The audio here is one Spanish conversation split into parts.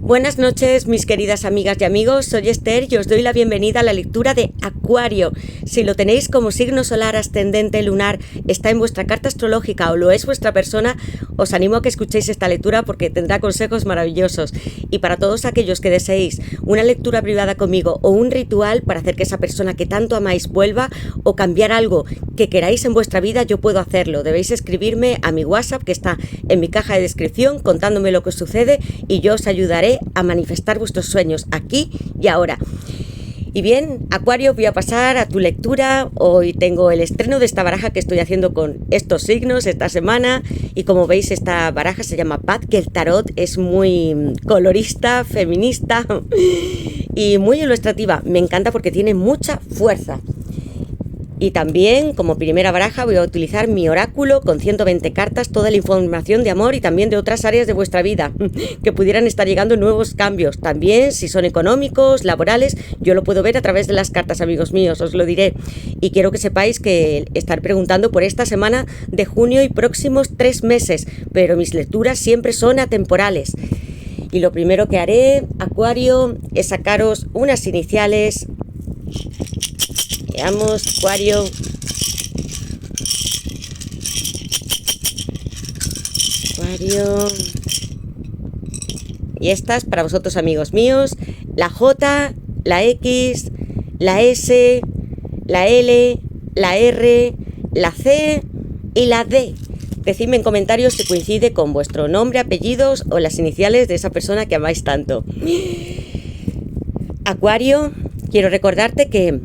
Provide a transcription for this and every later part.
Buenas noches, mis queridas amigas y amigos, soy Esther y os doy la bienvenida a la lectura de Acuario. Si lo tenéis como signo solar, ascendente, lunar, está en vuestra carta astrológica o lo es vuestra persona, os animo a que escuchéis esta lectura porque tendrá consejos maravillosos. Y para todos aquellos que deseéis una lectura privada conmigo o un ritual para hacer que esa persona que tanto amáis vuelva o cambiar algo que queráis en vuestra vida, yo puedo hacerlo. Debéis escribirme a mi WhatsApp que está en mi caja de descripción contándome lo que os sucede y yo os ayudaré a manifestar vuestros sueños aquí y ahora. Y bien, Acuario, voy a pasar a tu lectura. Hoy tengo el estreno de esta baraja que estoy haciendo con estos signos esta semana y como veis esta baraja se llama Paz, que el tarot es muy colorista, feminista y muy ilustrativa. Me encanta porque tiene mucha fuerza. Y también, como primera baraja, voy a utilizar mi oráculo con 120 cartas, toda la información de amor y también de otras áreas de vuestra vida, que pudieran estar llegando nuevos cambios. También, si son económicos, laborales, yo lo puedo ver a través de las cartas, amigos míos, os lo diré. Y quiero que sepáis que estaré preguntando por esta semana de junio y próximos 3 meses, pero mis lecturas siempre son atemporales. Y lo primero que haré, Acuario, es sacaros unas iniciales. Veamos, Acuario. Acuario. Y estas para vosotros, amigos míos. La J, la X, la S, la L, la R, la C y la D. Decidme en comentarios si coincide con vuestro nombre, apellidos o las iniciales de esa persona que amáis tanto. Acuario, quiero recordarte que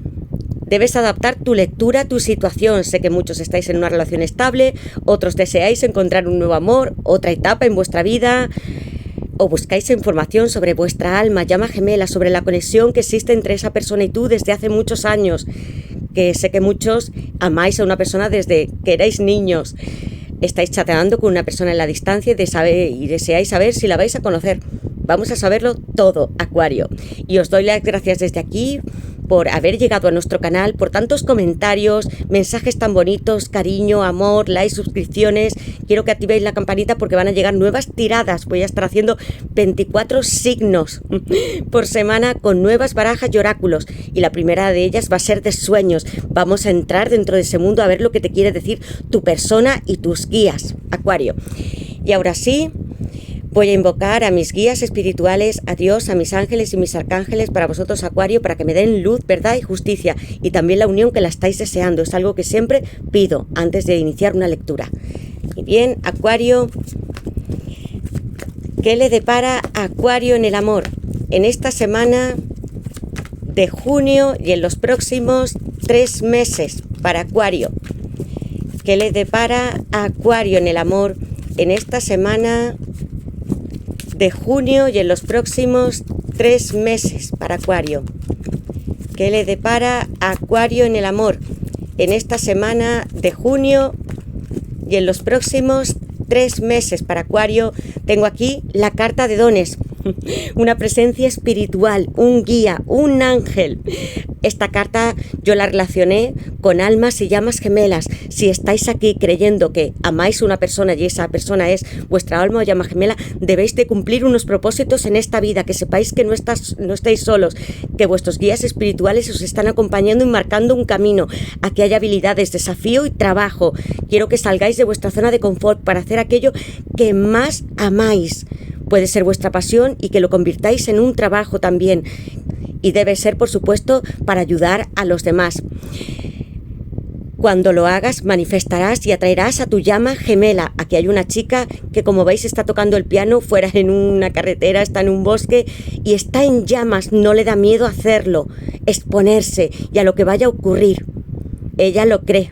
debes adaptar tu lectura a tu situación. Sé que muchos estáis en una relación estable, otros deseáis encontrar un nuevo amor, otra etapa en vuestra vida, o buscáis información sobre vuestra alma, llama gemela, sobre la conexión que existe entre esa persona y tú desde hace muchos años, que sé que muchos amáis a una persona desde que erais niños. Estáis chateando con una persona en la distancia y deseáis saber si la vais a conocer. Vamos a saberlo todo, Acuario. Y os doy las gracias desde aquí por haber llegado a nuestro canal, por tantos comentarios, mensajes tan bonitos, cariño, amor, likes, suscripciones. Quiero que activéis la campanita porque van a llegar nuevas tiradas. Voy a estar haciendo 24 signos por semana con nuevas barajas y oráculos. Y la primera de ellas va a ser de sueños. Vamos a entrar dentro de ese mundo a ver lo que te quiere decir tu persona y tus guías, Acuario. Y ahora sí, voy a invocar a mis guías espirituales, a Dios, a mis ángeles y mis arcángeles para vosotros, Acuario, para que me den luz, verdad y justicia y también la unión que la estáis deseando. Es algo que siempre pido antes de iniciar una lectura. Y bien, Acuario, ¿qué le depara a Acuario en el amor en esta semana de junio y en los próximos 3 meses para Acuario? ¿Qué le depara a Acuario en el amor en esta semana de junio y en los próximos 3 meses para Acuario? ¿Qué le depara a Acuario en el amor en esta semana de junio y en los próximos 3 meses para Acuario? Tengo aquí la carta de dones, una presencia espiritual, un guía, un ángel. Esta carta yo la relacioné con almas y llamas gemelas. Si estáis aquí creyendo que amáis a una persona y esa persona es vuestra alma o llama gemela, debéis de cumplir unos propósitos en esta vida, que sepáis que no estáis solos, que vuestros guías espirituales os están acompañando y marcando un camino. Aquí hay habilidades, desafío y trabajo. Quiero que salgáis de vuestra zona de confort para hacer aquello que más amáis. Puede ser vuestra pasión y que lo convirtáis en un trabajo también. Y debe ser, por supuesto, para ayudar a los demás. Cuando lo hagas, manifestarás y atraerás a tu llama gemela. Aquí hay una chica que, como veis, está tocando el piano fuera en una carretera, está en un bosque y está en llamas. No le da miedo hacerlo, exponerse y a lo que vaya a ocurrir. Ella lo cree.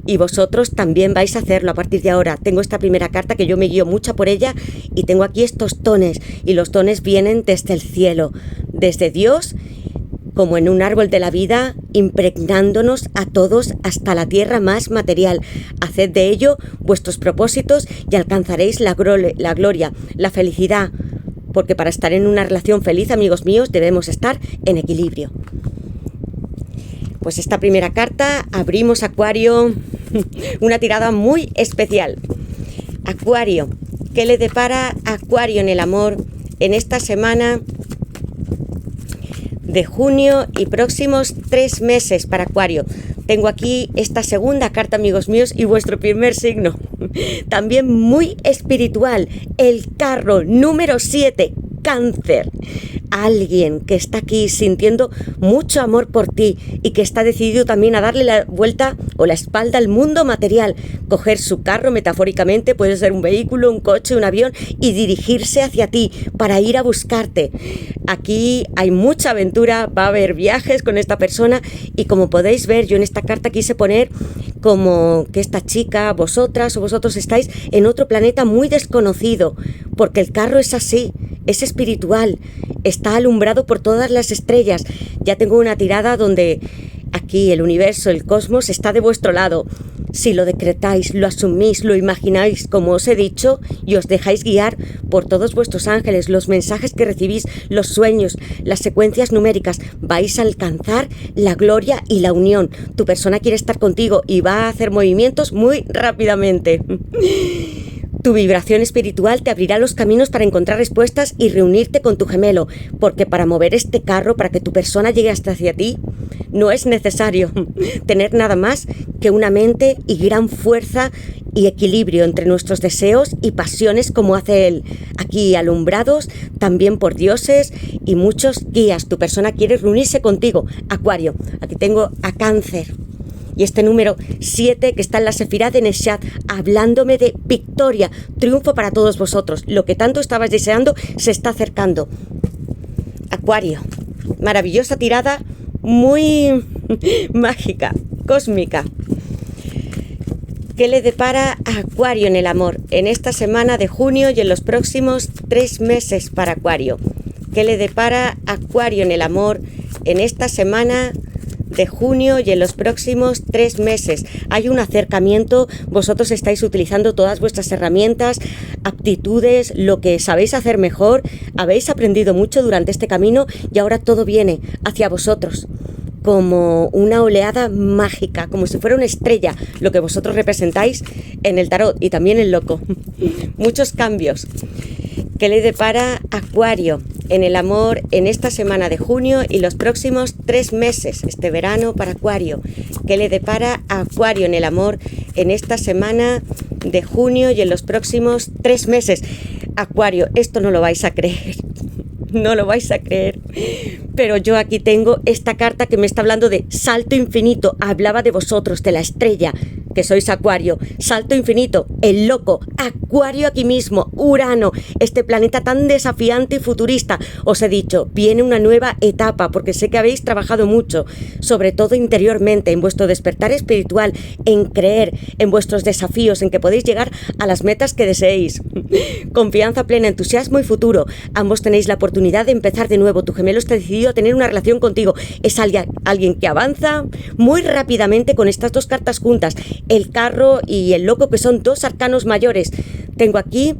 Y vosotros también vais a hacerlo a partir de ahora. Tengo esta primera carta que yo me guío mucho por ella y tengo aquí estos dones. Y los dones vienen desde el cielo, desde Dios, como en un árbol de la vida, impregnándonos a todos hasta la tierra más material. Haced de ello vuestros propósitos y alcanzaréis la gloria, la felicidad. Porque para estar en una relación feliz, amigos míos, debemos estar en equilibrio. Pues esta primera carta, abrimos Acuario, una tirada muy especial. Acuario, ¿qué le depara a Acuario en el amor en esta semana de junio y próximos 3 meses para Acuario. Tengo aquí esta segunda carta, amigos míos, y vuestro primer signo. También muy espiritual, el carro número 7, Cáncer. Alguien que está aquí sintiendo mucho amor por ti y que está decidido también a darle la vuelta o la espalda al mundo material, coger su carro metafóricamente, puede ser un vehículo, un coche, un avión, y dirigirse hacia ti para ir a buscarte. Aquí hay mucha aventura, va a haber viajes con esta persona y como podéis ver, yo en esta carta quise poner como que esta chica, vosotras o vosotros estáis en otro planeta muy desconocido, porque el carro es así, es espiritual, está alumbrado por todas las estrellas. Ya tengo una tirada donde aquí el universo, el cosmos está de vuestro lado. Si lo decretáis, lo asumís, lo imagináis, como os he dicho, y os dejáis guiar por todos vuestros ángeles, los mensajes que recibís, los sueños, las secuencias numéricas, vais a alcanzar la gloria y la unión. Tu persona quiere estar contigo y va a hacer movimientos muy rápidamente. Tu vibración espiritual te abrirá los caminos para encontrar respuestas y reunirte con tu gemelo, porque para mover este carro, para que tu persona llegue hasta hacia ti, no es necesario tener nada más que una mente y gran fuerza y equilibrio entre nuestros deseos y pasiones como hace él. Aquí alumbrados también por dioses y muchos guías. Tu persona quiere reunirse contigo, Acuario. Aquí tengo a Cáncer. Y este número 7 que está en la Sefirá de Neshat, hablándome de victoria, triunfo para todos vosotros. Lo que tanto estabais deseando se está acercando. Acuario, maravillosa tirada, muy mágica, cósmica. ¿Qué le depara a Acuario en el amor en esta semana de junio y en los próximos 3 meses para Acuario? ¿Qué le depara a Acuario en el amor en esta semana de junio y en los próximos 3 meses? Hay un acercamiento, vosotros estáis utilizando todas vuestras herramientas, aptitudes, lo que sabéis hacer mejor, habéis aprendido mucho durante este camino y ahora todo viene hacia vosotros como una oleada mágica, como si fuera una estrella, lo que vosotros representáis en el tarot y también el loco. Muchos cambios. ¿Qué le depara Acuario en el amor en esta semana de junio y los próximos 3 meses, este verano para Acuario? ¿Qué le depara a Acuario en el amor en esta semana de junio y en los próximos 3 meses? Acuario, esto no lo vais a creer. No lo vais a creer, pero yo aquí tengo esta carta que me está hablando de salto infinito. Hablaba de vosotros, de la estrella, que sois Acuario. Salto infinito, el loco, Acuario aquí mismo, Urano, este planeta tan desafiante y futurista. Os he dicho, viene una nueva etapa, porque sé que habéis trabajado mucho, sobre todo interiormente, en vuestro despertar espiritual, en creer, en vuestros desafíos, en que podéis llegar a las metas que deseéis. Confianza plena, entusiasmo y futuro. Ambos tenéis la oportunidad de empezar de nuevo. Tu gemelo está decidido a tener una relación contigo. Es alguien que avanza muy rápidamente con estas dos cartas juntas, el carro y el loco, que son 2 arcanos mayores. Tengo aquí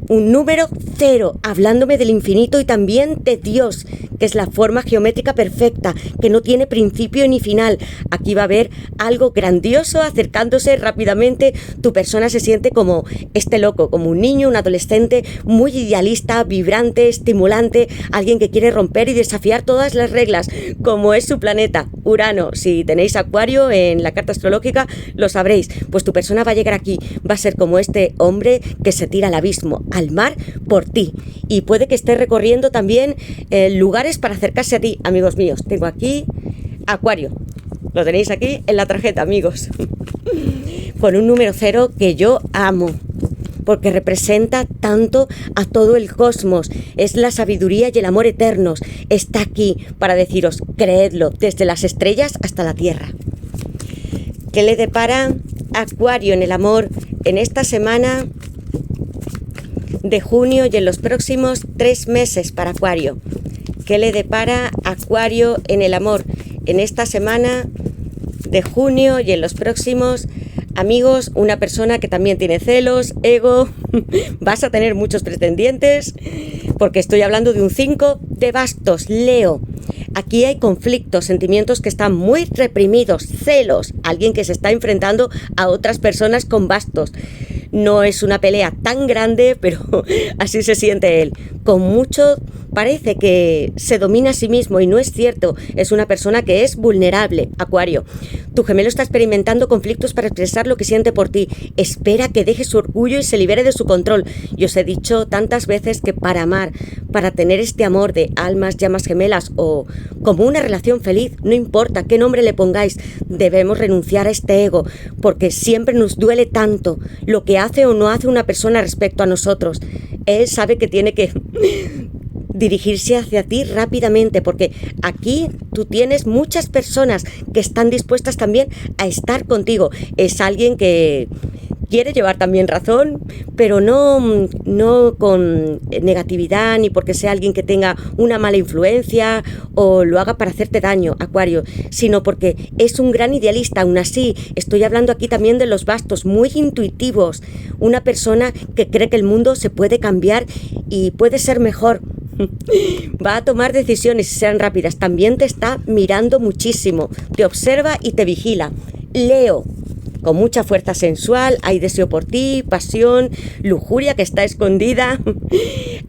un número 0, hablándome del infinito y también de Dios, que es la forma geométrica perfecta, que no tiene principio ni final. Aquí va a haber algo grandioso acercándose rápidamente. Tu persona se siente como este loco, como un niño, un adolescente muy idealista, vibrante, estimulante, alguien que quiere romper y desafiar todas las reglas, como es su planeta, Urano. Si tenéis Acuario en la carta astrológica, lo sabréis. Pues tu persona va a llegar aquí, va a ser como este hombre que se tira al abismo, al mar, por ti. Y puede que esté recorriendo también lugares para acercarse a ti, amigos míos. Tengo aquí Acuario. Lo tenéis aquí en la tarjeta, amigos. Con un número 0 que yo amo, porque representa tanto a todo el cosmos. Es la sabiduría y el amor eternos. Está aquí para deciros, creedlo, desde las estrellas hasta la tierra. ¿Qué le depara Acuario en el amor en esta semana de junio y en los próximos 3 meses para Acuario? ¿Qué le depara Acuario en el amor en esta semana de junio y en los próximos? Amigos, una persona que también tiene celos, ego, vas a tener muchos pretendientes, porque estoy hablando de un 5 de bastos, Leo. Aquí hay conflictos, sentimientos que están muy reprimidos, celos, alguien que se está enfrentando a otras personas con bastos. No es una pelea tan grande, pero así se siente él. Con mucho parece que se domina a sí mismo y no es cierto. Es una persona que es vulnerable, Acuario. Tu gemelo está experimentando conflictos para expresar lo que siente por ti. Espera que deje su orgullo y se libere de su control. Yo os he dicho tantas veces que para amar, para tener este amor de almas, llamas gemelas o como una relación feliz, no importa qué nombre le pongáis, debemos renunciar a este ego, porque siempre nos duele tanto lo que hace o no hace una persona respecto a nosotros. Él sabe que tiene que dirigirse hacia ti rápidamente, porque aquí tú tienes muchas personas que están dispuestas también a estar contigo. Es alguien que quiere llevar también razón, pero no con negatividad ni porque sea alguien que tenga una mala influencia o lo haga para hacerte daño, Acuario, sino porque es un gran idealista. Aún así, estoy hablando aquí también de los bastos, muy intuitivos, una persona que cree que el mundo se puede cambiar y puede ser mejor. Va a tomar decisiones y serán rápidas. También te está mirando muchísimo, te observa y te vigila. Leo, con mucha fuerza sensual, hay deseo por ti, pasión, lujuria que está escondida.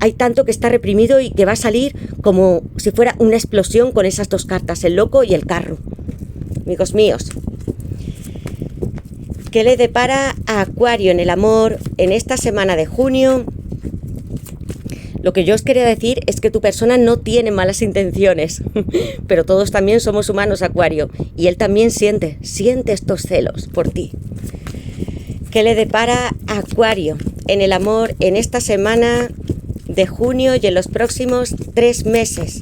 Hay tanto que está reprimido y que va a salir como si fuera una explosión con esas dos cartas, el loco y el carro. Amigos míos, ¿qué le depara a Acuario en el amor en esta semana de junio? Lo que yo os quería decir es que tu persona no tiene malas intenciones, pero todos también somos humanos, Acuario, y él también siente estos celos por ti. ¿Qué le depara a Acuario en el amor en esta semana de junio y en los próximos 3 meses?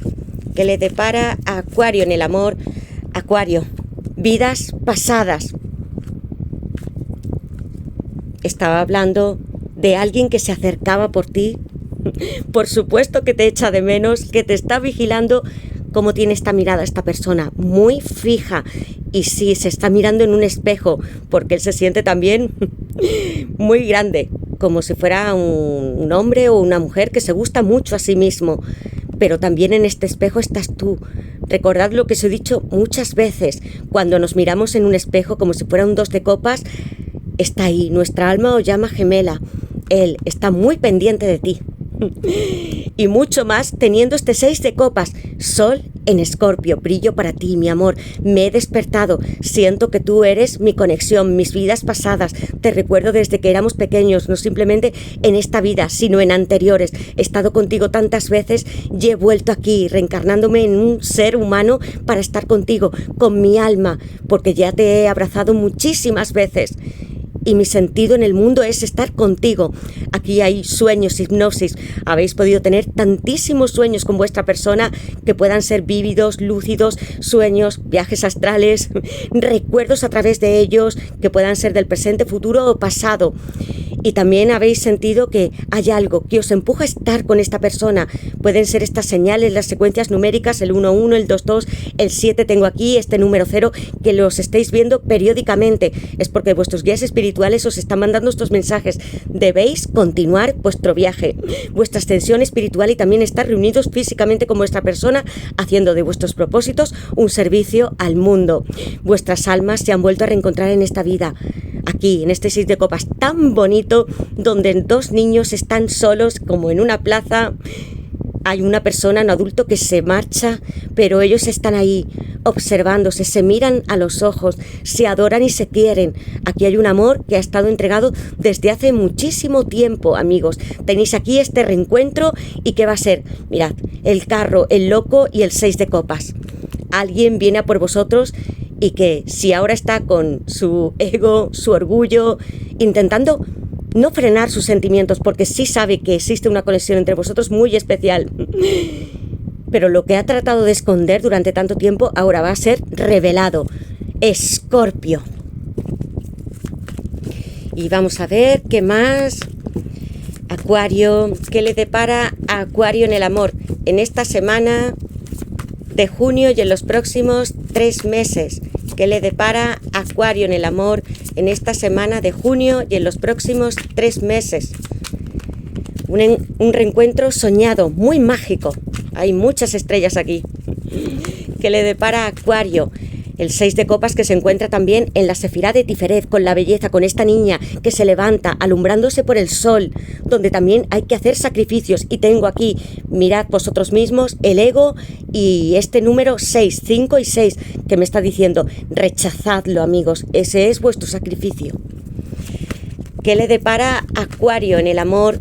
¿Qué le depara a Acuario en el amor? Acuario, vidas pasadas. Estaba hablando de alguien que se acercaba por ti. Por supuesto que te echa de menos, que te está vigilando. Cómo tiene esta mirada esta persona, muy fija. Y sí, se está mirando en un espejo, porque él se siente también muy grande, como si fuera un hombre o una mujer que se gusta mucho a sí mismo. Pero también en este espejo estás tú. Recordad lo que os he dicho muchas veces, cuando nos miramos en un espejo como si fuera un 2 de copas, está ahí nuestra alma o llama gemela. Él está muy pendiente de ti. Y mucho más teniendo este 6 de copas, Sol en Escorpio, brillo para ti, mi amor, me he despertado, siento que tú eres mi conexión, mis vidas pasadas, te recuerdo desde que éramos pequeños, no simplemente en esta vida, sino en anteriores, he estado contigo tantas veces y he vuelto aquí, reencarnándome en un ser humano para estar contigo, con mi alma, porque ya te he abrazado muchísimas veces. Y mi sentido en el mundo es estar contigo. Aquí hay sueños, hipnosis. Habéis podido tener tantísimos sueños con vuestra persona que puedan ser vívidos, lúcidos, sueños, viajes astrales, recuerdos a través de ellos que puedan ser del presente, futuro o pasado. Y también habéis sentido que hay algo que os empuja a estar con esta persona. Pueden ser estas señales, las secuencias numéricas, el 1-1, el 2-2, el 7 tengo aquí, este número 0, que los estéis viendo periódicamente. Es porque vuestros guías espirituales os están mandando estos mensajes. Debéis continuar vuestro viaje, vuestra ascensión espiritual y también estar reunidos físicamente con vuestra persona, haciendo de vuestros propósitos un servicio al mundo. Vuestras almas se han vuelto a reencontrar en esta vida. Aquí, en este 6 de copas tan bonito, donde 2 niños están solos como en una plaza. Hay una persona, un adulto que se marcha, pero ellos están ahí observándose, se miran a los ojos, se adoran y se quieren. Aquí hay un amor que ha estado entregado desde hace muchísimo tiempo, amigos. Tenéis aquí este reencuentro y ¿qué va a ser? Mirad, el carro, el loco y el 6 de copas. Alguien viene a por vosotros y que si ahora está con su ego, su orgullo, intentando no frenar sus sentimientos, porque sí sabe que existe una conexión entre vosotros muy especial. Pero lo que ha tratado de esconder durante tanto tiempo ahora va a ser revelado. Escorpio. Y vamos a ver qué más. Acuario, ¿qué le depara a Acuario en el amor en esta semana de junio y en los próximos 3 meses? ¿Qué le depara a Acuario en el amor en esta semana de junio y en los próximos 3 meses? Un reencuentro soñado, muy mágico. Hay muchas estrellas aquí. ¿Qué le depara a Acuario El 6 de copas que se encuentra también en la Sefirá de Tiferet, con la belleza, con esta niña que se levanta, alumbrándose por el sol, donde también hay que hacer sacrificios. Y tengo aquí, mirad vosotros mismos, el ego y este número 6, 5 y 6, que me está diciendo, rechazadlo, amigos, ese es vuestro sacrificio. ¿Qué le depara Acuario en el amor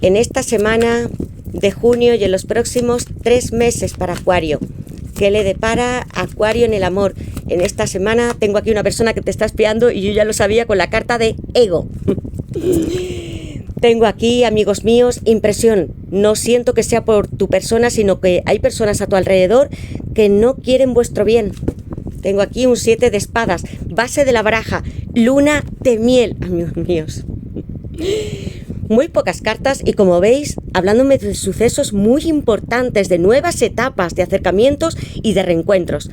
en esta semana de junio y en los próximos 3 meses para Acuario? ¿Qué le depara Acuario en el amor? En esta semana tengo aquí una persona que te está espiando y yo ya lo sabía con la carta de ego. Tengo aquí, amigos míos, impresión. No siento que sea por tu persona, sino que hay personas a tu alrededor que no quieren vuestro bien. Tengo aquí un 7 de espadas, base de la baraja, luna de miel, amigos míos. Muy pocas cartas y, como veis, hablándome de sucesos muy importantes, de nuevas etapas, de acercamientos y de reencuentros.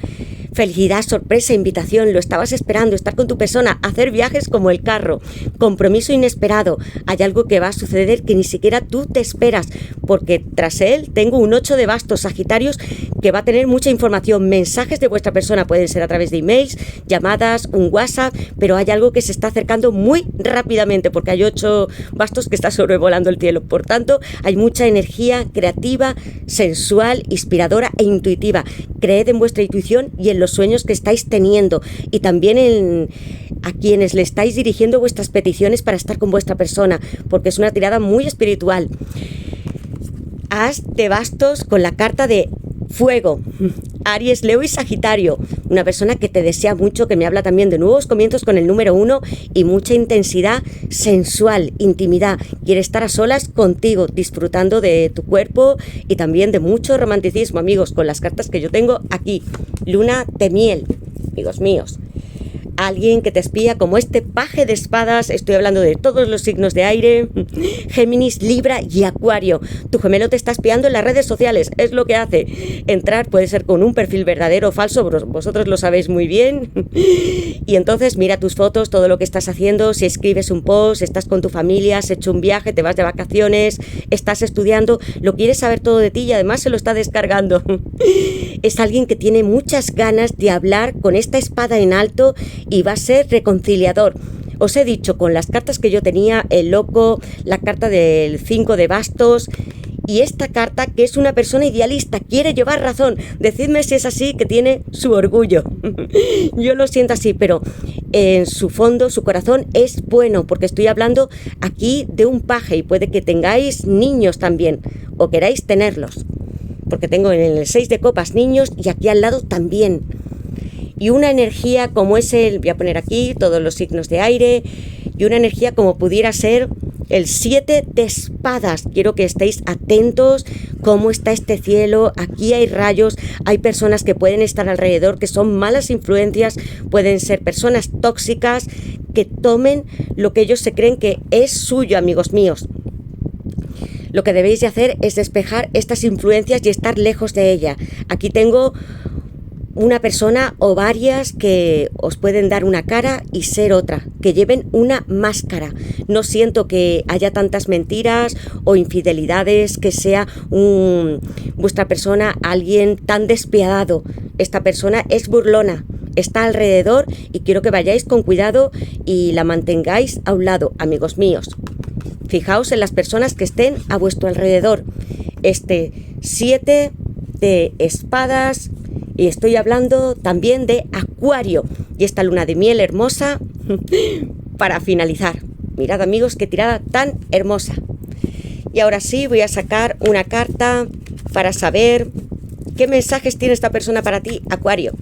Felicidad, sorpresa, invitación, lo estabas esperando, estar con tu persona, hacer viajes como el carro, compromiso inesperado. Hay algo que va a suceder que ni siquiera tú te esperas, porque tras él tengo un 8 de bastos, Sagitarios, que va a tener mucha información. Mensajes de vuestra persona pueden ser a través de emails, llamadas, un WhatsApp, pero hay algo que se está acercando muy rápidamente, porque hay 8 bastos que está sobrevolando el cielo. Por tanto, hay mucha energía creativa, sensual, inspiradora e intuitiva. Creed en vuestra intuición y en los sueños que estáis teniendo, y también a quienes le estáis dirigiendo vuestras peticiones para estar con vuestra persona, porque es una tirada muy espiritual. As de bastos con la carta de fuego, Aries, Leo y Sagitario, una persona que te desea mucho, que me habla también de nuevos comienzos con el número 1 y mucha intensidad sensual, intimidad, quiere estar a solas contigo, disfrutando de tu cuerpo y también de mucho romanticismo, amigos, con las cartas que yo tengo aquí. Luna de miel, amigos míos. Alguien que te espía como este paje de espadas, estoy hablando de todos los signos de aire, Géminis, Libra y Acuario. Tu gemelo te está espiando en las redes sociales, es lo que hace. Entrar puede ser con un perfil verdadero o falso, vosotros lo sabéis muy bien. Y entonces mira tus fotos, todo lo que estás haciendo, si escribes un post, estás con tu familia, has hecho un viaje, te vas de vacaciones, estás estudiando, lo quieres saber todo de ti y además se lo está descargando. Es alguien que tiene muchas ganas de hablar con esta espada en alto y va a ser reconciliador. Os he dicho con las cartas que yo tenía, el loco, la carta del 5 de bastos y esta carta que es una persona idealista, quiere llevar razón. Decidme si es así, que tiene su orgullo. Yo lo siento así, pero en su fondo, su corazón es bueno, porque estoy hablando aquí de un paje y puede que tengáis niños también o queráis tenerlos, porque tengo en el 6 de copas niños y aquí al lado también. Y una energía como es voy a poner aquí todos los signos de aire, y una energía como pudiera ser el 7 de espadas. Quiero que estéis atentos cómo está este cielo. Aquí hay rayos, hay personas que pueden estar alrededor que son malas influencias, pueden ser personas tóxicas que tomen lo que ellos se creen que es suyo, amigos míos. Lo que debéis de hacer es despejar estas influencias y estar lejos de ella. Aquí tengo una persona o varias que os pueden dar una cara y ser otra, que lleven una máscara. No siento que haya tantas mentiras o infidelidades, que sea vuestra persona alguien tan despiadado. Esta persona es burlona, está alrededor y quiero que vayáis con cuidado y la mantengáis a un lado, amigos míos. Fijaos en las personas que estén a vuestro alrededor. Este 7 de espadas. Y estoy hablando también de Acuario y esta luna de miel hermosa para finalizar. Mirad, amigos, qué tirada tan hermosa. Y ahora sí voy a sacar una carta para saber qué mensajes tiene esta persona para ti, Acuario.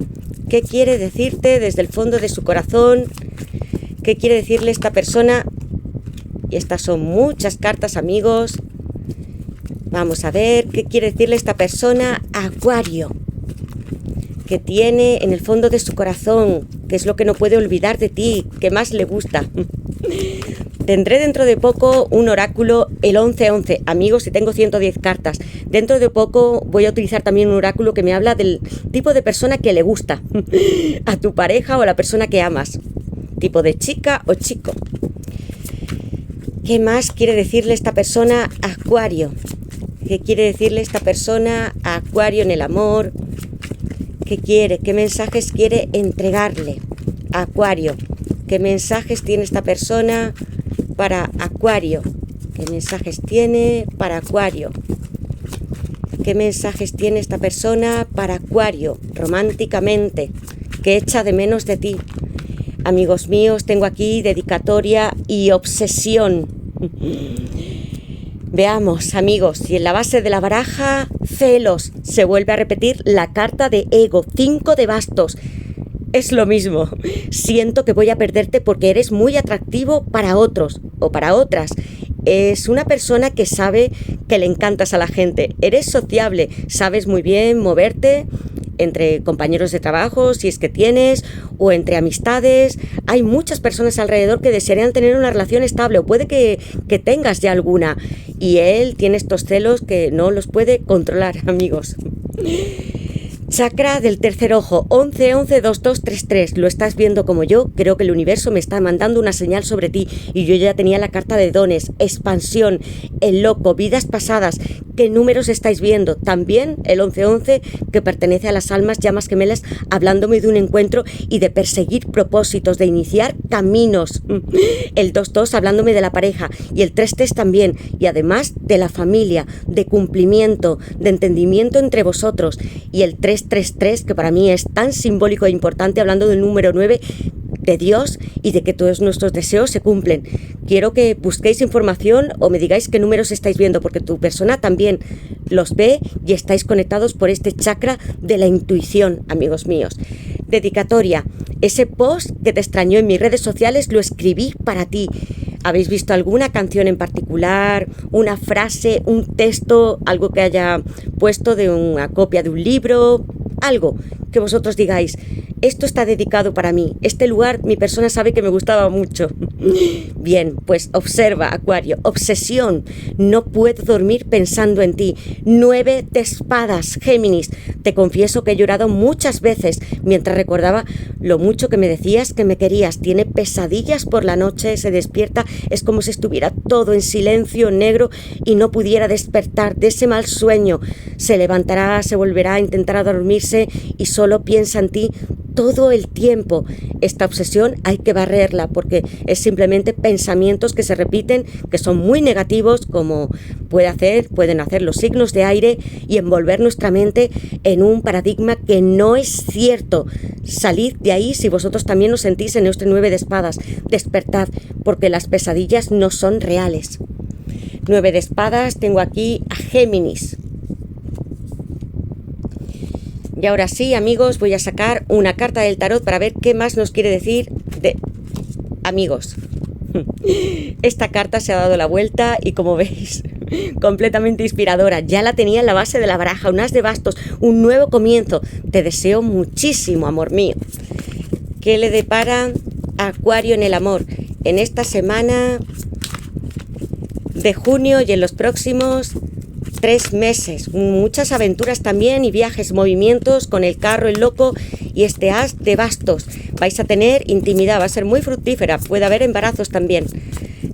¿Qué quiere decirte desde el fondo de su corazón? ¿Qué quiere decirle esta persona? Y estas son muchas cartas, amigos. Vamos a ver qué quiere decirle esta persona a Acuario, que tiene en el fondo de su corazón, que es lo que no puede olvidar de ti, que más le gusta. Tendré dentro de poco un oráculo, el 11-11, amigos, y tengo 110 cartas. Dentro de poco voy a utilizar también un oráculo que me habla del tipo de persona que le gusta a tu pareja o a la persona que amas, tipo de chica o chico. ¿Qué más quiere decirle esta persona a Acuario? ¿Qué quiere decirle esta persona a Acuario en el amor? ¿Qué quiere? ¿Qué mensajes quiere entregarle a Acuario? ¿Qué mensajes tiene esta persona para Acuario? ¿Qué mensajes tiene para Acuario? ¿Qué mensajes tiene esta persona para Acuario románticamente? ¿Qué echa de menos de ti? Amigos míos, tengo aquí dedicatoria y obsesión. Veamos, amigos, y en la base de la baraja, celos. Se vuelve a repetir la carta de ego, 5 de bastos. Es lo mismo. Siento que voy a perderte porque eres muy atractivo para otros o para otras. Es una persona que sabe que le encantas a la gente. Eres sociable, sabes muy bien moverte entre compañeros de trabajo, si es que tienes, o entre amistades. Hay muchas personas alrededor que desearían tener una relación estable, o puede que tengas ya alguna. Y él tiene estos celos que no los puede controlar, amigos. Chakra del tercer ojo, 11-11-2233. Lo estás viendo como yo. Creo que el universo me está mandando una señal sobre ti. Y yo ya tenía la carta de dones, expansión, el loco, vidas pasadas. ¿Qué números estáis viendo? También el 11-11, que pertenece a las almas llamas gemelas, hablándome de un encuentro y de perseguir propósitos, de iniciar caminos. El 2-2 hablándome de la pareja. Y el 3-3 también. Y además de la familia, de cumplimiento, de entendimiento entre vosotros. Y el 3-3-3, que para mí es tan simbólico e importante, hablando del número 9, de Dios y de que todos nuestros deseos se cumplen. Quiero que busquéis información o me digáis qué números estáis viendo, porque tu persona también los ve y estáis conectados por este chakra de la intuición, amigos míos. Dedicatoria. Ese post que te extrañó en mis redes sociales lo escribí para ti. ¿Habéis visto alguna canción en particular, una frase, un texto, algo que haya puesto de una copia de un libro? Algo que vosotros digáis, esto está dedicado para mí, este lugar mi persona sabe que me gustaba mucho. Bien, pues observa, Acuario, obsesión, no puedo dormir pensando en ti. 9 de espadas, Géminis, te confieso que he llorado muchas veces mientras recordaba lo mucho que me decías que me querías. Tiene pesadillas por la noche, se despierta, es como si estuviera todo en silencio negro y no pudiera despertar de ese mal sueño. Se levantará, se volverá a intentar a dormirse y solo piensa en ti todo el tiempo. Esta obsesión hay que barrerla porque es simplemente pensamientos que se repiten, que son muy negativos, como pueden hacer los signos de aire y envolver nuestra mente en un paradigma que no es cierto. Salid de ahí si vosotros también os sentís en este 9 de espadas. Despertad, porque las pesadillas no son reales. 9 de espadas, tengo aquí a Géminis. Y ahora sí, amigos, voy a sacar una carta del tarot para ver qué más nos quiere decir de amigos. Esta carta se ha dado la vuelta y, como veis, completamente inspiradora. Ya la tenía en la base de la baraja, un as de bastos, un nuevo comienzo. Te deseo muchísimo, amor mío. ¿Qué le depara a Acuario en el amor en esta semana de junio y en los próximos 3 meses? Muchas aventuras también y viajes, movimientos con el carro, el loco y este as de bastos. Vais a tener intimidad, va a ser muy fructífera, puede haber embarazos también.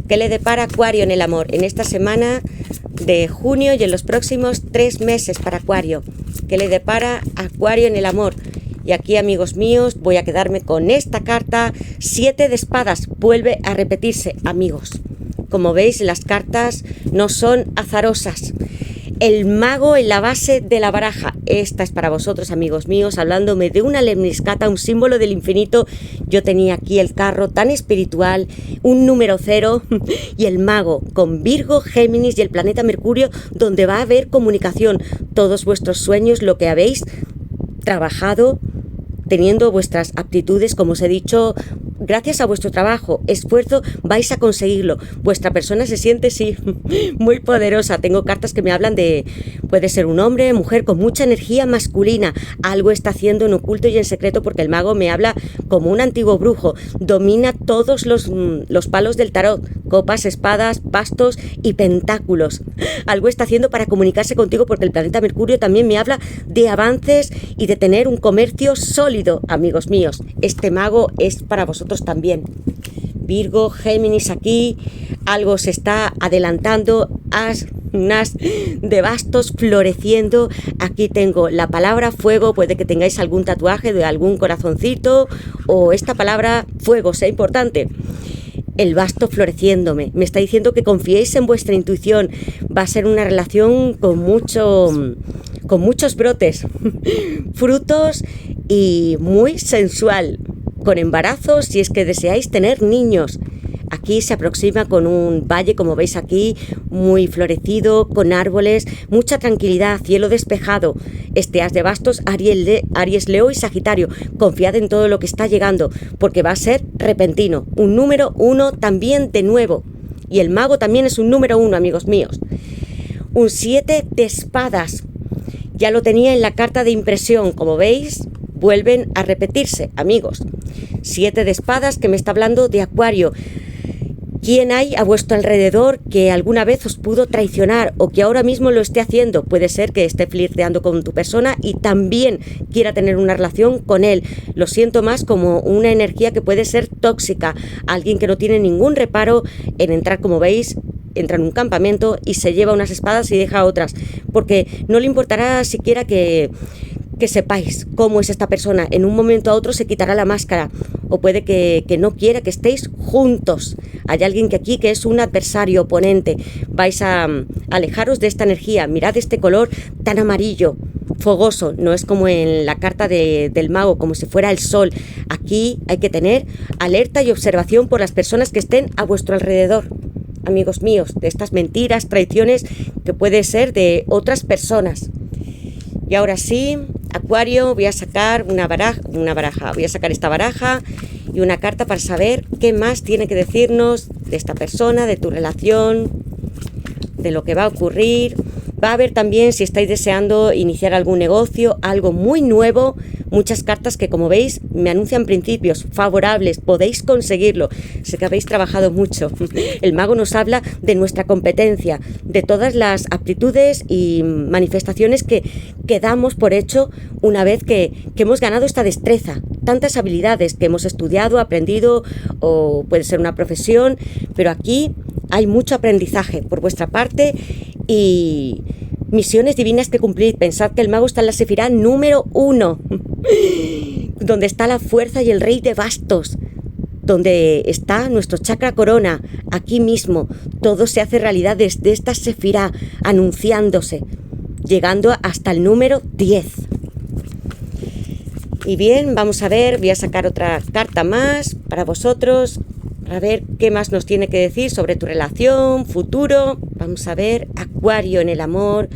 ¿Qué le depara Acuario en el amor en esta semana de junio y en los próximos 3 meses para Acuario? ¿Qué le depara Acuario en el amor? Y aquí, amigos míos, voy a quedarme con esta carta. 7 de espadas, vuelve a repetirse, amigos. Como veis, las cartas no son azarosas. El mago en la base de la baraja. Esta es para vosotros, amigos míos, hablándome de una lemniscata, un símbolo del infinito. Yo tenía aquí el carro tan espiritual, un número 0 y el mago con Virgo, Géminis y el planeta Mercurio, donde va a haber comunicación. Todos vuestros sueños, lo que habéis trabajado, teniendo vuestras aptitudes, como os he dicho, gracias a vuestro trabajo, esfuerzo, vais a conseguirlo. Vuestra persona se siente, sí, muy poderosa. Tengo cartas que me hablan de, puede ser un hombre, mujer, con mucha energía masculina. Algo está haciendo en oculto y en secreto, porque el mago me habla como un antiguo brujo. Domina todos los palos del tarot, copas, espadas, bastos y pentáculos. Algo está haciendo para comunicarse contigo, porque el planeta Mercurio también me habla de avances y de tener un comercio sólido, amigos míos. Este mago es para vosotros también. Virgo, Géminis aquí, algo se está adelantando, un as de bastos floreciendo. Aquí tengo la palabra fuego, puede que tengáis algún tatuaje de algún corazoncito o esta palabra fuego sea importante. El basto floreciéndome, me está diciendo que confiéis en vuestra intuición, va a ser una relación con muchos brotes, frutos y muy sensual, con embarazos si es que deseáis tener niños. Aquí se aproxima con un valle, como veis aquí, muy florecido, con árboles, mucha tranquilidad, cielo despejado. Este as de bastos, Aries, Leo y Sagitario. Confiad en todo lo que está llegando, porque va a ser repentino. Un número 1 también de nuevo. Y el mago también es un número 1, amigos míos. Un 7 de espadas. Ya lo tenía en la carta de impresión, como veis, vuelven a repetirse, amigos. 7 de espadas que me está hablando de Acuario. ¿Quién hay a vuestro alrededor que alguna vez os pudo traicionar o que ahora mismo lo esté haciendo? Puede ser que esté flirteando con tu persona y también quiera tener una relación con él. Lo siento más como una energía que puede ser tóxica. Alguien que no tiene ningún reparo en entrar, como veis, entra en un campamento y se lleva unas espadas y deja otras. Porque no le importará siquiera que sepáis cómo es esta persona. En un momento a otro se quitará la máscara o puede que no quiera que estéis juntos. Hay alguien que aquí que es un adversario, oponente. Vais a alejaros de esta energía. Mirad este color tan amarillo, fogoso. No es como en la carta del mago, como si fuera el sol. Aquí hay que tener alerta y observación por las personas que estén a vuestro alrededor. Amigos míos, de estas mentiras, traiciones que puede ser de otras personas. Y ahora sí, Acuario, voy a sacar una baraja, voy a sacar esta baraja y una carta para saber qué más tiene que decirnos de esta persona, de tu relación, de lo que va a ocurrir. Va a haber también, si estáis deseando iniciar algún negocio, algo muy nuevo, muchas cartas que, como veis, me anuncian principios favorables, podéis conseguirlo. Sé que habéis trabajado mucho. El mago nos habla de nuestra competencia, de todas las aptitudes y manifestaciones que damos por hecho una vez que hemos ganado esta destreza, tantas habilidades que hemos estudiado, aprendido, o puede ser una profesión, pero aquí hay mucho aprendizaje por vuestra parte y misiones divinas que cumplir. Pensad que el mago está en la sefirá número 1, donde está la fuerza y el rey de bastos, donde está nuestro chakra corona, aquí mismo. Todo se hace realidad desde esta sefirá, anunciándose, llegando hasta el número 10. Y bien, vamos a ver, voy a sacar otra carta más para vosotros, para ver qué más nos tiene que decir sobre tu relación, futuro. Vamos a ver, Acuario en el amor,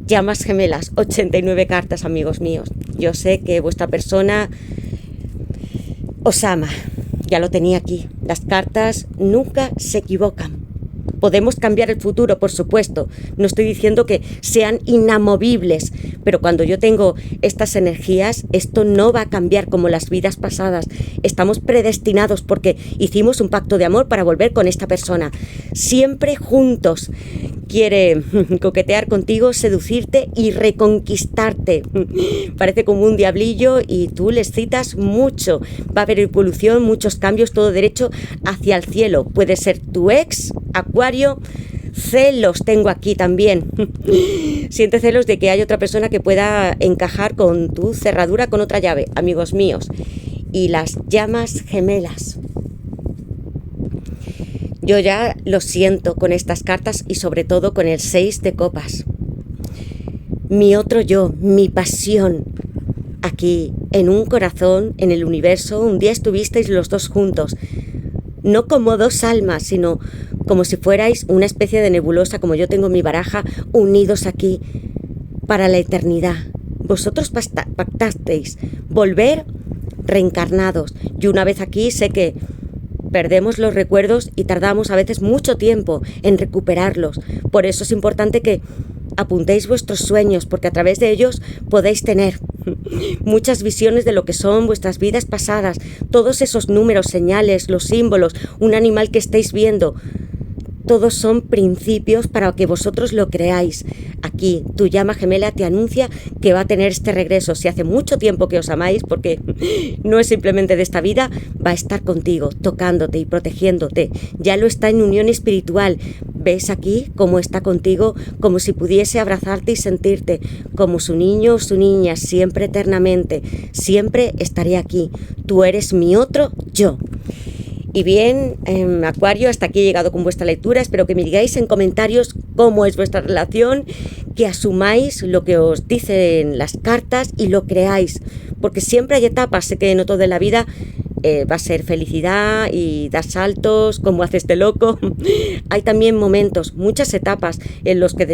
llamas gemelas, 89 cartas, amigos míos. Yo sé que vuestra persona os ama, ya lo tenía aquí. Las cartas nunca se equivocan. Podemos cambiar el futuro, por supuesto. No estoy diciendo que sean inamovibles, pero cuando yo tengo estas energías, esto no va a cambiar como las vidas pasadas. Estamos predestinados porque hicimos un pacto de amor para volver con esta persona. Siempre juntos. Quiere coquetear contigo, seducirte y reconquistarte. Parece como un diablillo y tú le excitas mucho. Va a haber evolución, muchos cambios, todo derecho hacia el cielo. Puede ser tu ex, Acuario. Celos tengo aquí también. Siente celos de que hay otra persona que pueda encajar con tu cerradura con otra llave, amigos míos. Y las llamas gemelas. Yo ya lo siento con estas cartas y sobre todo con el 6 de copas. Mi otro yo, mi pasión. Aquí, en un corazón, en el universo, un día estuvisteis los dos juntos. No como dos almas, sino como si fuerais una especie de nebulosa, como yo tengo mi baraja, unidos aquí para la eternidad. Vosotros pactasteis volver reencarnados. Y una vez aquí sé que perdemos los recuerdos y tardamos a veces mucho tiempo en recuperarlos. Por eso es importante que apuntéis vuestros sueños, porque a través de ellos podéis tener muchas visiones de lo que son vuestras vidas pasadas, todos esos números, señales, los símbolos, un animal que estéis viendo. Todos son principios para que vosotros lo creáis. aquí tu llama gemela te anuncia que va a tener este regreso. Si hace mucho tiempo que os amáis, porque no es simplemente de esta vida, va a estar contigo, tocándote y protegiéndote. Ya lo está en unión espiritual. ¿Ves aquí cómo está contigo? Como si pudiese abrazarte y sentirte como su niño o su niña, siempre eternamente. Siempre estaré aquí. Tú eres mi otro yo. Y bien, Acuario, hasta aquí he llegado con vuestra lectura. Espero que me digáis en comentarios cómo es vuestra relación, que asumáis lo que os dicen las cartas y lo creáis. Porque siempre hay etapas, sé que no todo en la vida va a ser felicidad y dar saltos, como hace este loco. Hay también momentos, muchas etapas en las que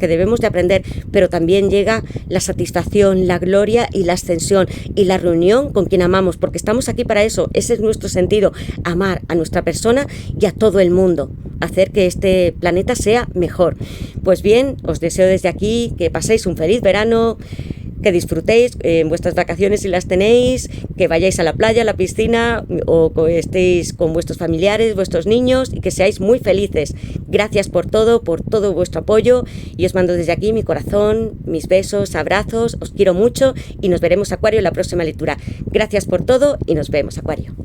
debemos de aprender, pero también llega la satisfacción, la gloria y la ascensión y la reunión con quien amamos, porque estamos aquí para eso. Ese es nuestro sentido, amar a nuestra persona y a todo el mundo, hacer que este planeta sea mejor. Pues bien, os deseo desde aquí que paséis un feliz verano, que disfrutéis en vuestras vacaciones si las tenéis, que vayáis a la playa, a la piscina o que estéis con vuestros familiares, vuestros niños y que seáis muy felices. Gracias por todo vuestro apoyo y os mando desde aquí mi corazón, mis besos, abrazos, os quiero mucho y nos veremos, Acuario, en la próxima lectura. Gracias por todo y nos vemos, Acuario.